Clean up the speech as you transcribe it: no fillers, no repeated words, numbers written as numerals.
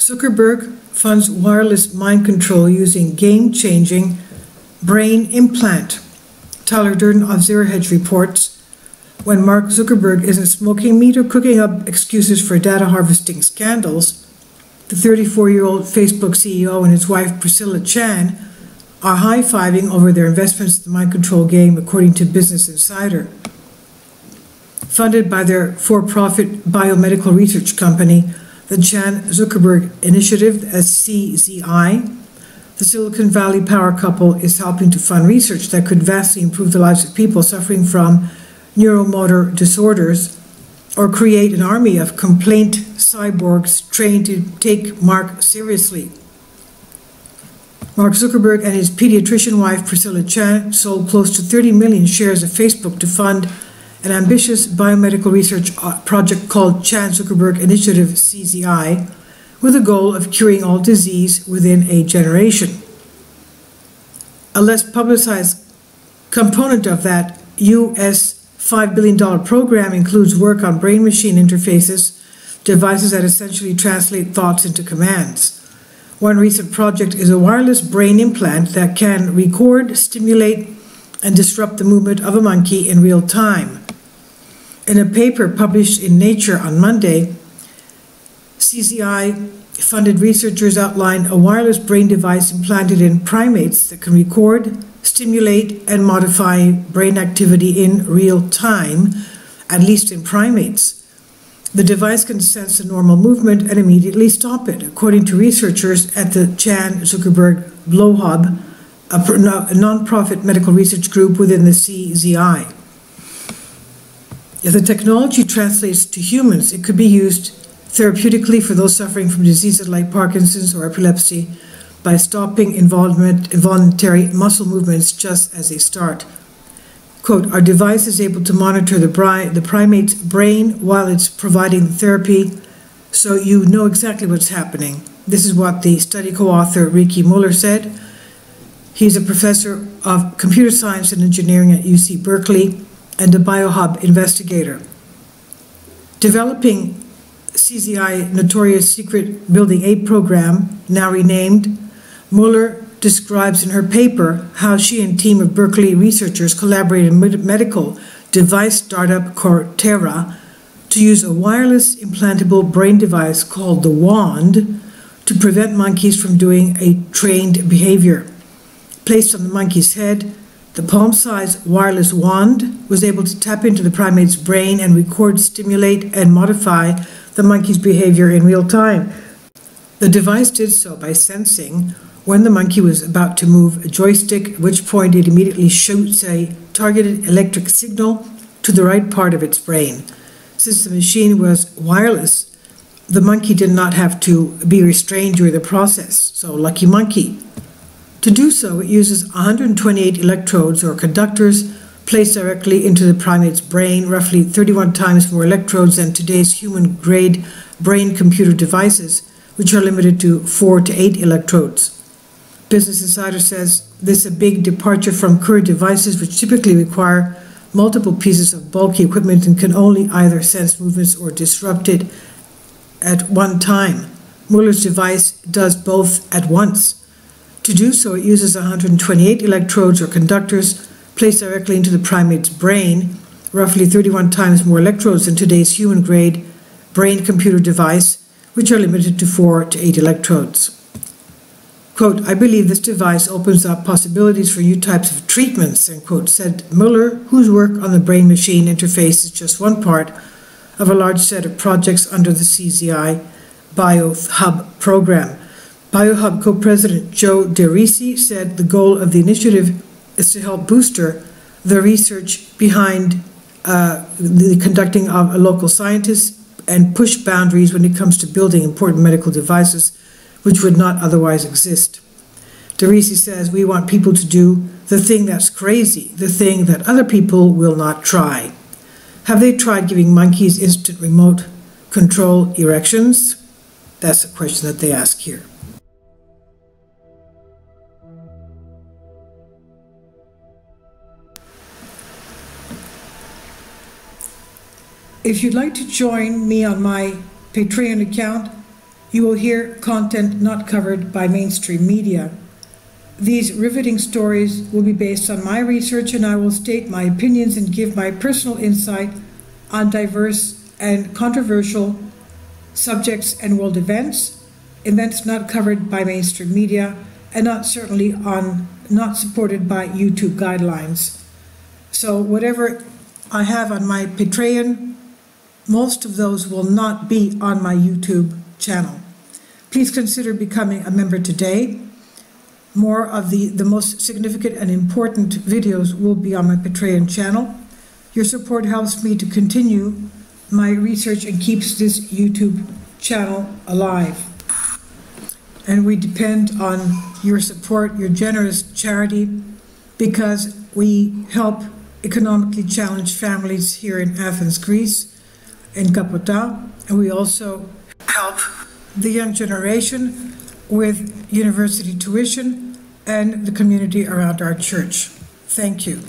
Zuckerberg funds wireless mind control using game-changing brain implant. Tyler Durden of Zero Hedge reports, when Mark Zuckerberg isn't smoking meat or cooking up excuses for data harvesting scandals, the 34-year-old Facebook CEO and his wife Priscilla Chan are high-fiving over their investments in the mind control game, according to Business Insider. Funded by their for-profit biomedical research company, the Chan-Zuckerberg Initiative, CZI, the Silicon Valley power couple is helping to fund research that could vastly improve the lives of people suffering from neuromotor disorders or create an army of complaint cyborgs trained to take Mark seriously. Mark Zuckerberg and his pediatrician wife Priscilla Chan sold close to 30 million shares of Facebook to fund an ambitious biomedical research project called Chan-Zuckerberg Initiative, CZI, with the goal of curing all disease within a generation. A less publicized component of that US $5 billion program includes work on brain-machine interfaces, devices that essentially translate thoughts into commands. One recent project is a wireless brain implant that can record, stimulate, and disrupt the movement of a monkey in real time. In a paper published in Nature on Monday, CZI-funded researchers outlined a wireless brain device implanted in primates that can record, stimulate, and modify brain activity in real time, at least in primates. The device can sense a normal movement and immediately stop it, according to researchers at the Chan-Zuckerberg Blowhub, a non-profit medical research group within the CZI. If the technology translates to humans, it could be used therapeutically for those suffering from diseases like Parkinson's or epilepsy by stopping involuntary muscle movements just as they start. Quote, our device is able to monitor the primate's brain while it's providing the therapy, so you know exactly what's happening. This is what the study co-author Ricky Muller said. He's a professor of computer science and engineering at UC Berkeley and a BioHub investigator. Developing CZI Notorious Secret Building 8 program, now renamed, Muller describes in her paper how she and a team of Berkeley researchers collaborated with medical device startup Cortera to use a wireless implantable brain device called the Wand to prevent monkeys from doing a trained behavior. Placed on the monkey's head, the palm-sized wireless wand was able to tap into the primate's brain and record, stimulate, and modify the monkey's behavior in real time. The device did so by sensing when the monkey was about to move a joystick, at which point it immediately shoots a targeted electric signal to the right part of its brain. Since the machine was wireless, the monkey did not have to be restrained during the process, so lucky monkey. To do so, it uses 128 electrodes or conductors placed directly into the primate's brain, roughly 31 times more electrodes than today's human-grade brain-computer devices, which are limited to 4 to 8 electrodes. Business Insider says this is a big departure from current devices, which typically require multiple pieces of bulky equipment and can only either sense movements or disrupt it at one time. Muller's device does both at once. To do so, it uses 128 electrodes or conductors placed directly into the primate's brain, roughly 31 times more electrodes than today's human-grade brain-computer device, which are limited to 4 to 8 electrodes. Quote, I believe this device opens up possibilities for new types of treatments, end quote, said Muller, whose work on the brain-machine interface is just one part of a large set of projects under the CZI BioHub program. BioHub co-president Joe DeRisi said the goal of the initiative is to help booster the research behind the conducting of local scientists and push boundaries when it comes to building important medical devices which would not otherwise exist. DeRisi says we want people to do the thing that's crazy, the thing that other people will not try. Have they tried giving monkeys instant remote control erections? That's a question that they ask here. If you'd like to join me on my Patreon account, You will hear content not covered by mainstream media. These riveting stories will be based on my research, and I will state my opinions and give my personal insight on diverse and controversial subjects and world events not covered by mainstream media, and not supported by YouTube guidelines. So whatever I have on my Patreon, most of those will not be on my YouTube channel. Please consider becoming a member today. More of the most significant and important videos will be on my Patreon channel. Your support helps me to continue my research and keeps this YouTube channel alive. And we depend on your support, your generous charity, because we help economically challenged families here in Athens, Greece, in Kapota, and we also help the young generation with university tuition and the community around our church. Thank you.